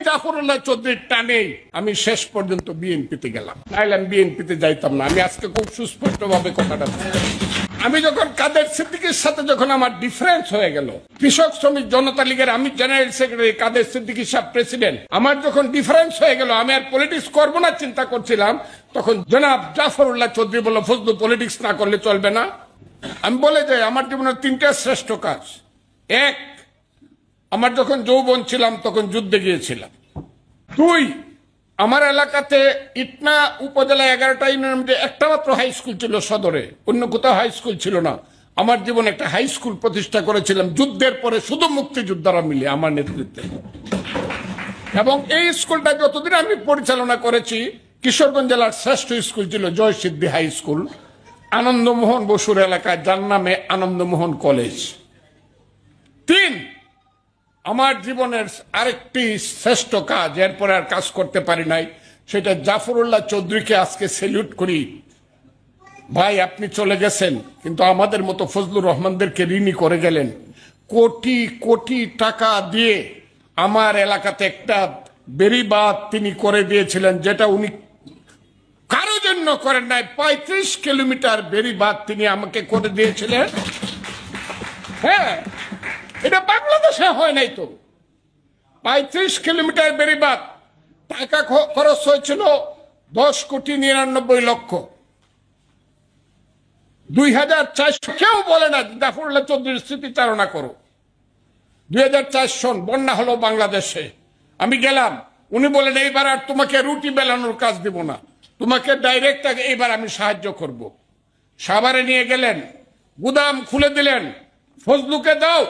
জাফরুল্লাহ চৌধুরীর টানেই আমি শেষ পর্যন্ত বিএনপিতে গেলাম, নাইলে আমি বিএনপিতে যাইতাম না। আমি আজকে খুব সুস্পষ্ট ভাবে কথাটা, আমি যখন কাদের সিদ্দিকীর সাথে যখন আমার ডিফারেন্স হয়ে গেল, কৃষক শ্রমিক জনতা লীগের আমি জেনারেল সেক্রেটারি, কাদের সিদ্দিকী সাহেব প্রেসিডেন্ট, আমার যখন ডিফারেন্স হয়ে গেল, আমি আর পলিটিক্স করবো না চিন্তা করছিলাম, তখন জনাব জাফরুল্লাহ চৌধুরী বলল, ফজলু পলিটিক্স না করলে চলবে না। আমি বলে যাই, আমার জীবনের 3টা শ্রেষ্ঠ কাজ। এক, আমার যখন যৌবন ছিলাম তখন যুদ্ধে গিয়েছিলাম। 2, আমার এলাকাতে ইটনা উপজেলা 11টা ইউনিয়নের মধ্যে একটা মাত্র হাই স্কুল ছিল সদরে, অন্য কোথাও হাই স্কুল ছিল না। আমার জীবনে একটা হাই স্কুল প্রতিষ্ঠা করেছিলাম যুদ্ধের পরে, শুধু মুক্তিযোদ্ধারা মিলে আমার নেতৃত্বে। এবং এই স্কুলটা যতদিন আমি পরিচালনা করেছি, কিশোরগঞ্জ জেলার শ্রেষ্ঠ স্কুল ছিল জয়সিদ্ধি হাই স্কুল, আনন্দমোহন বসুর এলাকায়, যার নামে আনন্দমোহন কলেজ। 3, আমার জীবনের আরেকটি শ্রেষ্ঠ কাজ, এরপরে আর কাজ করতে পারি নাই, সেটা জাফরুল্লাহ চৌধুরীকে আজকে সেলিউট করি। ভাই, আপনি চলে গেছেন, কিন্তু আমাদের মতো ফজলুর রহমানদেরকে ঋণী করে গেলেন। কোটি কোটি টাকা দিয়ে আমার এলাকাতে একটা বেড়িবাঁধ তিনি করে দিয়েছিলেন, যেটা উনি কারো জন্য করেন নাই। 35 কিলোমিটার বেড়িবাঁধ তিনি আমাকে করে দিয়েছিলেন। হ্যাঁ, এটা বাংলাদেশে হয় নাই তো। 35 কিলোমিটার বেড়িবাঁধ, টাকা খরচ হয়েছিল 10,99,00,000। 2004 কেউ বলে না জাফরুল্লাহ চৌধুরীর স্মৃতিচারণা করো। 2004 সন বন্যা হলো বাংলাদেশে, আমি গেলাম, উনি বলেন এইবার আর তোমাকে রুটি বেলানোর কাজ দিব না, তোমাকে ডাইরেক্ট এইবার আমি সাহায্য করব। সাভারে নিয়ে গেলেন, গুদাম খুলে দিলেন, ফজলুকে দাও।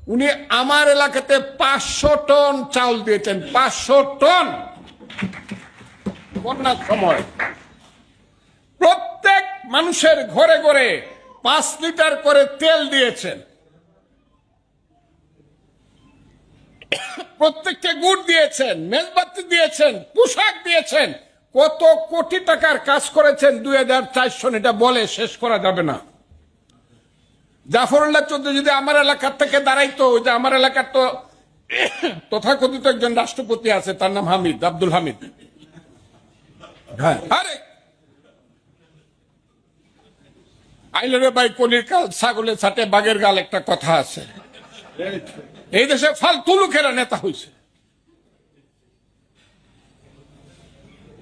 উনি আমার এলাকাতে 500 টন চাউল দিয়েছেন, 500 টন বন্যার সময়। প্রত্যেক মানুষের ঘরে ঘরে 5 লিটার করে তেল দিয়েছেন, প্রত্যেককে গুড় দিয়েছেন, মেজবাতি দিয়েছেন, পোশাক দিয়েছেন। কত কোটি টাকার কাজ করেছেন 2004 সন, এটা বলে শেষ করা যাবে না। জাফরুল্লাহ চৌধুরী যদি আমার এলাকার থেকে দাঁড়াইতো, যে আমার এলাকার তো তথাকথিত একজন রাষ্ট্রপতি আছে, তার নাম হামিদ, আব্দুল হামিদ। হ্যাঁ, আরে আইলে ভাই কলির কাল ছাগলের ছাটে বাঘের গাল, একটা কথা আছে। এই দেশে ফালতু লোকেরা নেতা হয়েছে।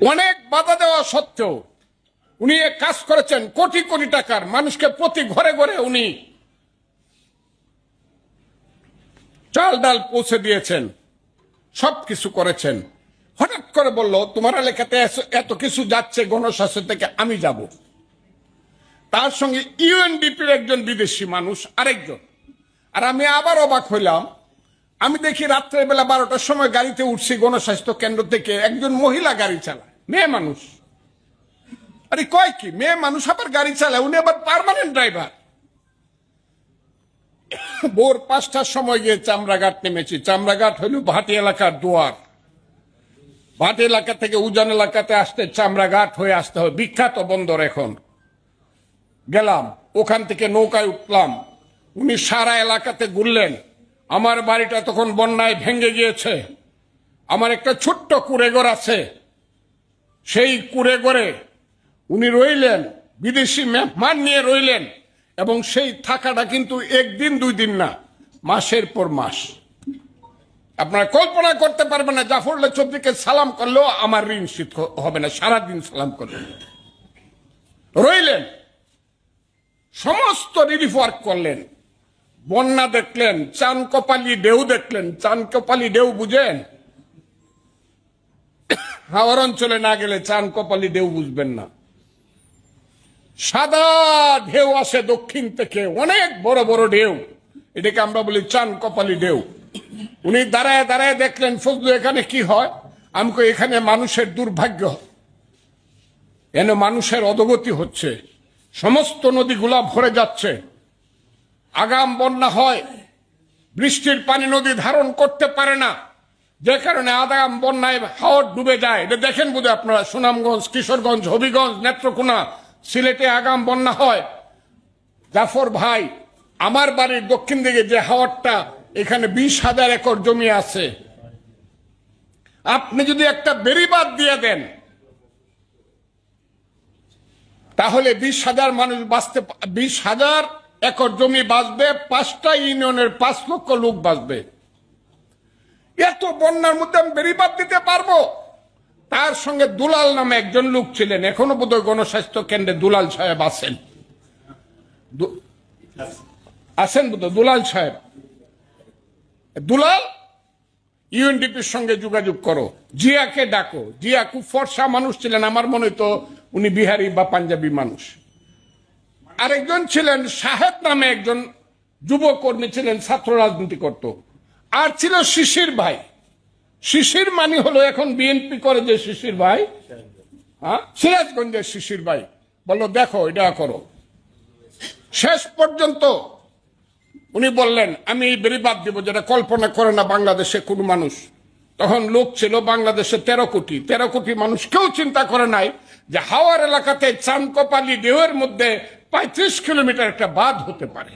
অনেক বাধা দেওয়া সত্ত্বেও উনি কাজ করেছেন, কোটি কোটি টাকার, মানুষকে প্রতি ঘরে ঘরে উনি চাল ডাল পৌঁছে দিয়েছেন, সবকিছু করেছেন। হঠাৎ করে বলল, তোমার এলাকাতে এত কিছু যাচ্ছে গণস্বাস্থ্য থেকে, আমি যাব। তার সঙ্গে ইউএনডিপির একজন বিদেশি মানুষ আরেকজন। আর আমি আবার অবাক হইলাম, আমি দেখি রাত্রের বেলা 12টার সময় গাড়িতে উঠছি গণস্বাস্থ্য কেন্দ্র থেকে, একজন মহিলা গাড়ি চালায়, মেয়ে মানুষ। আরে কয় কি, মেয়ে মানুষ আবার গাড়ি চালায়, উনি আবার পার্মানেন্ট ড্রাইভার। ভোর 5টার সময় গিয়ে চামড়াঘাট নেমেছি। চামড়াঘাট হইল ভাটি এলাকার দুয়ার। ভাটি এলাকা থেকে উজান এলাকাতে আসতে চামড়াঘাট হয়ে আসতে হয়, বিখ্যাত বন্দর। এখন গেলাম, ওখান থেকে নৌকায় উঠলাম, উনি সারা এলাকাতে ঘুরলেন। আমার বাড়িটা তখন বন্যায় ভেঙে গিয়েছে, আমার একটা ছোট্ট কুড়েঘর আছে, সেই কুড়েঘরে উনি রইলেন, বিদেশি মেহমান নিয়ে রইলেন। এবং সেই থাকাটা কিন্তু 1 দিন 2 দিন না, মাসের পর মাস। আপনারা কল্পনা করতে পারবেন না, জাফরুল্লাহ চৌধুরীকে সালাম করলেও আমার ঋণ শোধ হবে না, সারাদিন সালাম করলেন। রইলেন, সমস্ত রিলিফ ওয়ার্ক করলেন, বন্যা দেখলেন, চানকপালি ঢেউ দেখলেন। চানকপালি ঢেউ বুঝেন? হাওড় অঞ্চলে না গেলে চানকপালি ঢেউ বুঝবেন না। সাদা ঢেউ আসে দক্ষিণ থেকে, অনেক বড় বড় ঢেউ, এটাকে আমরা বলি চানকপালি ঢেউ। উনি দাঁড়ায় দাঁড়ায় দেখলেন, ফজলু এখানে কি হয়? আমি কই, এখানে মানুষের দুর্ভাগ্য, এনে মানুষের অধোগতি হচ্ছে, সমস্ত নদীগুলা ভরে যাচ্ছে। আগাম বন্যা হয়, বৃষ্টির পানি নদী ধারণ করতে পারে না, যে কারণে আগাম বন্যায় হাওর ডুবে যায়। এটা দেখেন বোধহয় আপনারা, সুনামগঞ্জ, কিশোরগঞ্জ, হবিগঞ্জ, নেত্রকোনা, সিলেটে আগাম বন্যা হয়। জাফর ভাই, আমার বাড়ির দক্ষিণ দিকে যে হাওরটা, এখানে 20,000 একর জমি আছে, আপনি যদি একটা বেড়িবাঁধ দিয়ে দেন তাহলে 20,000 মানুষ বাঁচতে, 20,000 একর জমি বাঁচবে, 5টা ইউনিয়নের 5 লক্ষ লোক বাঁচবে। এত বন্যার মধ্যে আমি বেড়িবাঁধ দিতে পারবো? তার সঙ্গে দুলাল নামে একজন লোক ছিলেন, এখনো বোধহয় গণস্বাস্থ্য কেন্দ্রে দুলাল সাহেব আছেন, বোধহয় দুলাল সাহেব। দুলাল, ইউএনডিপির সঙ্গে যোগাযোগ করো, জিয়াকে ডাকো। জিয়া খুব ফর্সা মানুষ ছিলেন, আমার মনে তো উনি বিহারি বা পাঞ্জাবি মানুষ। আরেকজন ছিলেন শাহেদ নামে একজন যুব কর্মী ছিলেন, ছাত্র রাজনীতি করত। আর ছিল শিশির ভাই। শিশির মানে হলো এখন বিএনপি করে যে শিশির ভাই, হ্যাঁ, সিরাজগঞ্জের শিশির ভাই। বললো দেখো এটা করো। শেষ পর্যন্ত উনি বললেন আমি এই বেড়িবাঁধ দিব, যেটা কল্পনা করে না বাংলাদেশে কোনো মানুষ। তখন লোক ছিল বাংলাদেশে 13 কোটি মানুষ। কেউ চিন্তা করে নাই যে হাওয়ার এলাকাতে চাঁদকপালি ঢেউয়ের মধ্যে 35 কিলোমিটার একটা বাঁধ হতে পারে।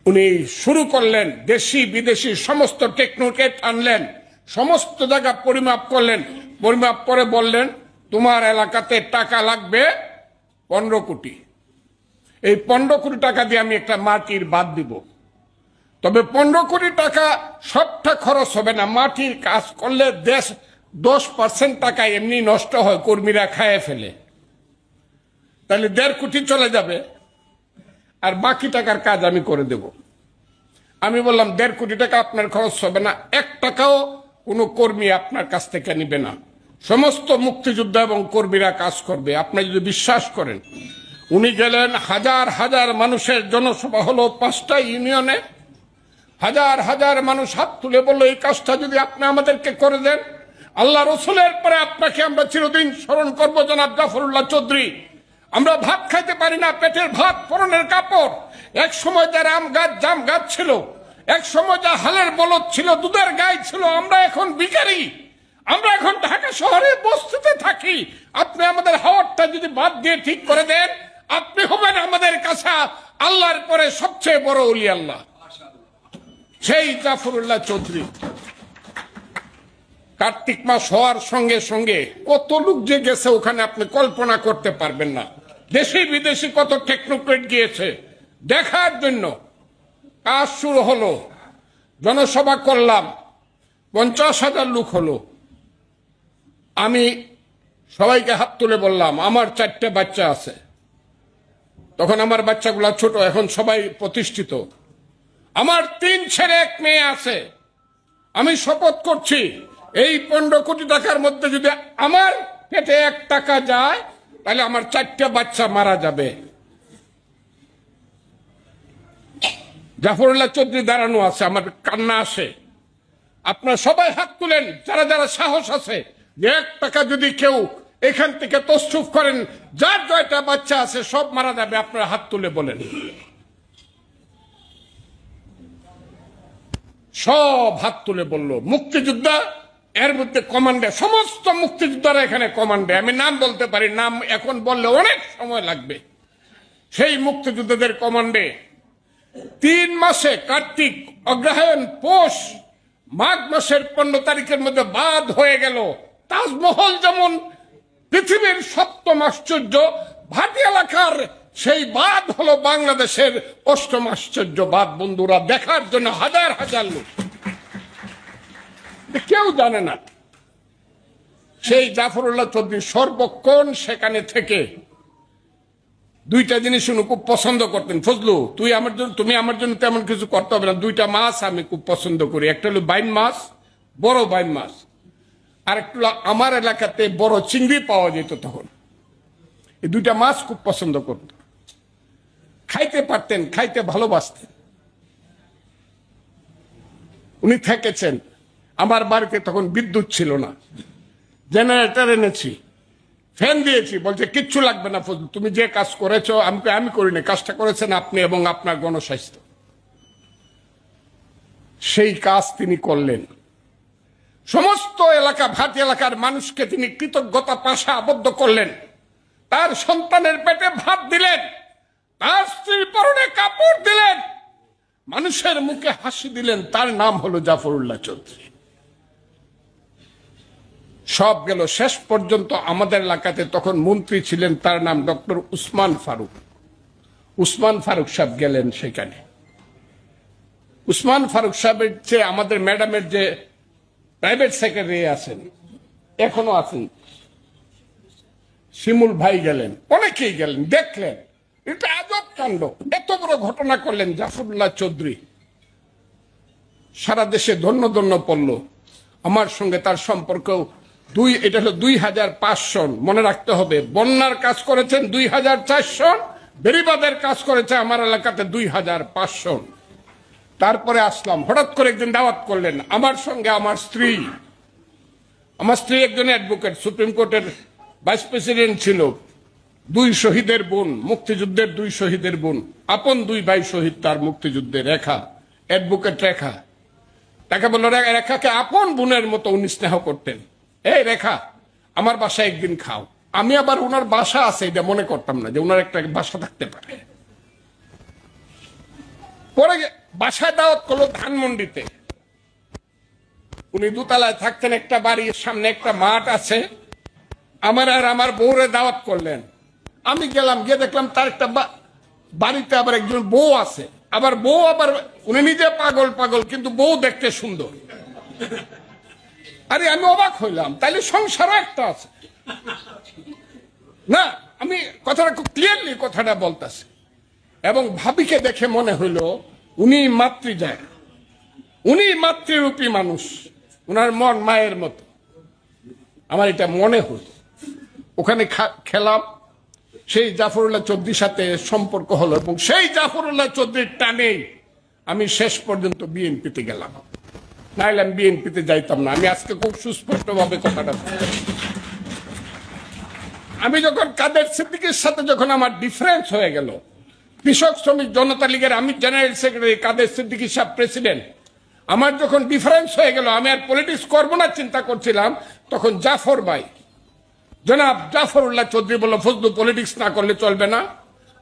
উনি শুরু করলেন, দেশি বিদেশি সমস্ত টেকনোক্রেট আনলেন, সমস্ত জায়গা পরিমাপ করলেন। পরিমাপ করে বললেন তোমার এলাকাতে টাকা লাগবে 15 কোটি। এই 15 কোটি টাকা দিয়ে আমি একটা মাটির বাঁধ দিব। তবে 15 কোটি টাকা সবটা খরচ হবে না, মাটির কাজ করলে 10% টাকা এমনি নষ্ট হয়, কর্মীরা খায় ফেলে, তাহলে 1.5 কোটি চলে যাবে, আর বাকি টাকার কাজ আমি করে দেব। আমি বললাম 1.5 কোটি টাকা আপনার খরচ হবে না, 1 টাকাও কোনো কর্মী আপনার কাছ থেকে নিবে না, সমস্ত মুক্তিযোদ্ধা এবং কর্মীরা কাজ করবে, আপনি যদি বিশ্বাস করেন। উনি গেলেন, হাজার হাজার মানুষের জনসভা হলো 5টা ইউনিয়নে, হাজার হাজার মানুষ হাত তুলে বলল এই কাজটা যদি আপনি আমাদেরকে করে দেন, আল্লাহ রসুলের পরে আপনাকে আমরা চিরদিন স্মরণ করবো জনাব জাফরুল্লাহ চৌধুরী। আমরা ভাত খাইতে পারি না, পেটের ভাত পরনের কাপড়। এক সময় যারা আম গাছ জাম গাছ ছিল, এক সময় যা হালের বলদ ছিল, দুধের গাই ছিল, আমরা এখন ভিখারি, আমরা এখন ঢাকা শহরে বস্তিতে থাকি। আপনি আমাদের হাওয়ারটা যদি বাদ দিয়ে ঠিক করে দেন, আপনি হবেন আমাদের কাছে আল্লাহর পরে সবচেয়ে বড় ওলি আল্লাহ, সেই জাফরুল্লাহ চৌধুরী। কার্তিক মাস হওয়ার সঙ্গে সঙ্গে কত লোক যে গেছে ওখানে আপনি কল্পনা করতে পারবেন না। দেশি বিদেশি কত টেকনোক্রেট গিয়েছে দেখার জন্য। কাজ শুরু হলো, জনসভা করলাম, 50,000 লোক হলো। আমি সবাইকে হাত তুলে বললাম আমার 4টে বাচ্চা আছে। তখন আমার বাচ্চাগুলা ছোট, এখন সবাই প্রতিষ্ঠিত। আমার 3 ছেলে 1 মেয়ে আছে। আমি শপথ করছি এই 15 কোটি টাকার মধ্যে যদি আমার পেটে 1 টাকা যায় তাহলে আমার 4টে বাচ্চা মারা যাবে। জাফরুল্লাহ চৌধুরী দাঁড়ানো আছে, আমার কান্না আসে। আপনারা সবাই হাত তুলেন যারা যারা সাহস আছে যে 1 টাকা যদি কেউ এখান থেকে তসরুফ করেন, যার 2টা বাচ্চা আছে সব মারা যাবে, আপনারা হাত তুলে বলেন। সব হাত তুলে বলল। মুক্তিযোদ্ধা, এর মধ্যে কমান্ডে, সমস্ত মুক্তিযোদ্ধারা এখানে কমান্ডে। আমি নাম বলতে পারি, নাম এখন বললে অনেক সময় লাগবে। সেই মুক্তিযোদ্ধাদের কমান্ডে 3 মাসে, কার্তিক, অগ্রহায়ণ, পৌষ, মাঘ মাসের 15 তারিখের মধ্যে বাঁধ হয়ে গেল। তাজমহল যেমন পৃথিবীর 7ম আশ্চর্য, ভাটি এলাকার সেই বাঁধ হলো বাংলাদেশের 8ম আশ্চর্য বাঁধ। বন্ধুরা, দেখার জন্য হাজার হাজার লোক, কেউ জানে না। সেই জাফরুল্লাহ চৌধুরী সর্বক্ষণ সেখানে থেকে 2টা জিনিস উনি খুব পছন্দ করতেন। ফজলু, তুমি আমার জন্য তেমন কিছু করতে হবে না, 2টা মাছ আমি খুব পছন্দ করি। একটা হলো বাইন মাছ, বড় বাইন মাছ, আর একটু আমার এলাকাতে বড় চিংড়ি পাওয়া যেত তখন। এই 2টা মাছ খুব পছন্দ করত, খাইতে পারতেন, খাইতে ভালোবাসতেন। উনি থেকেছেন। আমার বাড়িতে তখন বিদ্যুৎ ছিল না, জেনারেটর এনেছি, ফ্যান দিয়েছি। বলছে কিচ্ছু লাগবে না ফজলু, তুমি যে কাজ করেছো আমি করিনি, কাজটা করেছেন আপনি এবং আপনার গণস্বাস্থ্য। সেই কাজ তিনি করলেন। সমস্ত এলাকা, ভাটি এলাকার মানুষকে তিনি কৃতজ্ঞতা পাশে আবদ্ধ করলেন। তার সন্তানের পেটে ভাত দিলেন, তার স্ত্রীর পরনে কাপড় দিলেন, মানুষের মুখে হাসি দিলেন। তার নাম হলো জাফরুল্লাহ চৌধুরী। সব গেল। শেষ পর্যন্ত আমাদের এলাকাতে তখন মন্ত্রী ছিলেন, তার নাম ডক্টর উসমান ফারুক। উসমান ফারুক সাহেব গেলেন সেখানে। উসমান ফারুক সাহেবের চেয়ে আমাদের ম্যাডামের যে প্রাইভেট সেক্রেটারি আছেন, এখনো আছেন, শিমুল ভাই গেলেন, অনেকেই গেলেন, দেখলেন। এটা আজব কাণ্ড। এত বড় ঘটনা করলেন জাফরুল্লাহ চৌধুরী, সারা দেশে ধন্য ধন্য পড়ল। আমার সঙ্গে তার সম্পর্ক এটা হলো 2005 সন। মনে রাখতে হবে, বন্যার কাজ করেছেন 2004 সন, বেড়িবাঁধের কাজ করেছে আমার এলাকাতে 2005 সন। তারপরে আসলাম, হঠাৎ করে একদিন দাওয়াত করলেন আমার সঙ্গে আমার স্ত্রী একজন অ্যাডভোকেট, সুপ্রিম কোর্টের ভাইস প্রেসিডেন্ট ছিল, 2 শহীদের বোন, মুক্তিযুদ্ধের 2 শহীদের বোন, আপন 2 ভাই শহীদ তার মুক্তিযুদ্ধে, রেখা, অ্যাডভোকেট রেখা। তাকে বলল, রেখাকে আপন বোনের মতো উনি স্নেহ করতেন। এই রেখা, আমার বাসায় একদিন খাও। আমি আবার ওনার বাসা আছে এটা মনে করতাম না যে ওনার একটা বাসা থাকতে পারে। পরে বাসায় দাওয়াত করলো ধানমন্ডিতে। উনি দোতলায় থাকতেন, একটা বাড়ির সামনে একটা মাঠ আছে। আমার বউরে দাওয়াত করলেন। আমি গেলাম, গিয়ে দেখলাম তার একটা বাড়িতে আবার একজন বউ আছে। আবার উনি নিজে পাগল কিন্তু বউ দেখতে সুন্দর। আরে আমি অবাক হইলাম, তাইলে সংসারও একটা আছে না। আমি কথাটা খুব ক্লিয়ারলি কথাটা বলতেছি। এবং ভাবিকে দেখে মনে হইল উনি মাতৃজায়, উনি মাতৃরূপী মানুষ, উনার মন মায়ের মতো। আমার এটা মনে হলো। ওখানে খেলাম, সেই জাফরুল্লাহ চৌধুরীর সাথে সম্পর্ক হলো, এবং সেই জাফরুল্লাহ চৌধুরীর টানেই আমি শেষ পর্যন্ত বিএনপিতে গেলাম। নাইলে আমি বিএনপিতে যাইতাম না। আমি আজকে খুব সুস্পষ্টভাবে কথাটা, আমি যখন কাদের সিদ্দিকীর সাথে যখন আমার ডিফারেন্স হয়ে গেল, কৃষক শ্রমিক জনতা লীগের আমি জেনারেল সেক্রেটারি, কাদের সিদ্দিকী সাহেব প্রেসিডেন্ট, আমার যখন ডিফারেন্স হয়ে গেল, আমি আর পলিটিক্স করবো না চিন্তা করছিলাম, তখন জাফর ভাই, জনাব জাফরুল্লাহ চৌধুরী বলল, ফজলু পলিটিক্স না করলে চলবে না,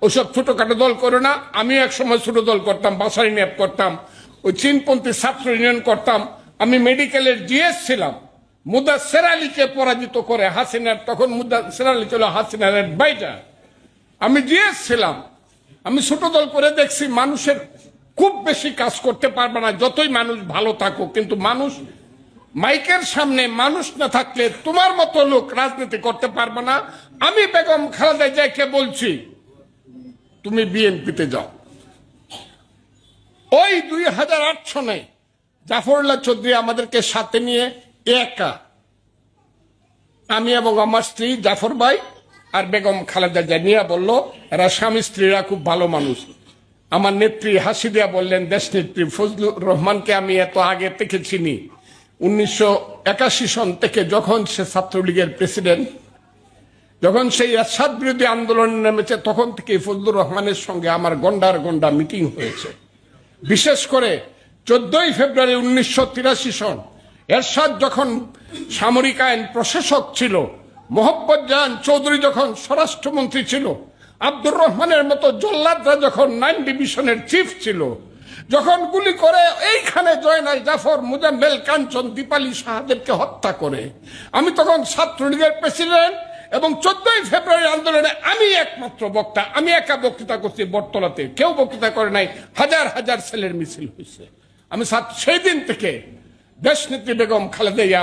ওসব ছোটখাটো দল করো না। আমি এক সময় ছোট দল করতাম, বাসারি ন্যাপ করতাম, ওই চীনপন্থী ছাত্র ইউনিয়ন করতাম। আমি মেডিকেলের জিএস ছিলাম, মুদাসসির আলীকে পরাজিত করে হাসিনার, তখন মুদাসসির আলী ছিল হাসিনার অ্যাডভাইজার, আমি জিএস ছিলাম। আমি ছোট দল করে দেখছি মানুষের খুব বেশি কাজ করতে পারবে না, যতই মানুষ ভালো থাকুক, কিন্তু মানুষ মাইকের সামনে মানুষ না থাকলে তোমার মতো লোক রাজনীতি করতে পারবে না। আমি বেগম খালেদা জিয়াকে বলছি, তুমি বিএনপিতে যাও। ওই 2008 সনে জাফরুল্লাহ চৌধুরী আমাদেরকে সাথে নিয়ে একা, আমি এবং আমার স্ত্রী জাফর ভাই আর বেগম খালেদা জিয়া নিয়ে বলল, এরা স্বামী স্ত্রীরা খুব ভালো মানুষ। আমার নেত্রী হাসি দিয়া বললেন, দেশ নেত্রী ফজলুর রহমানকে আমি এত আগে থেকে চিনি, 1981 সন থেকে, যখন সে ছাত্রলীগের প্রেসিডেন্ট, যখন সেই এরশাদ বিরোধী আন্দোলনে নেমেছে, তখন থেকে ফজলুর রহমানের সঙ্গে আমার গন্ডার গন্ডা মিটিং হয়েছে। বিশেষ করে 14ই ফেব্রুয়ারি 1983 সন এরশাদ যখন সামরিক আইন প্রশাসক ছিল, মোহাম্মদ জাহান চৌধুরী যখন স্বরাষ্ট্রমন্ত্রী ছিল, আব্দুর রহমানের মতো জল্লাদরা যখন 9 ডিভিশনের চিফ ছিল, যখন গুলি করে এইখানে জয়নাল জাফর, মুজাম্মেল কাঞ্চন, দীপালি শাহদেরকে হত্যা করে, আমি তখন ছাত্রলীগের প্রেসিডেন্ট, এবং 14ই ফেব্রুয়ারি আন্দোলনে আমি একমাত্র বক্তা। আমি একা বক্তৃতা করছি বটতলাতে, কেউ বক্তৃতা করে নাই, হাজার হাজার ছেলের মিছিল হয়েছে। আমি সেই দিন থেকে দেশনেত্রী বেগম খালেদা জিয়া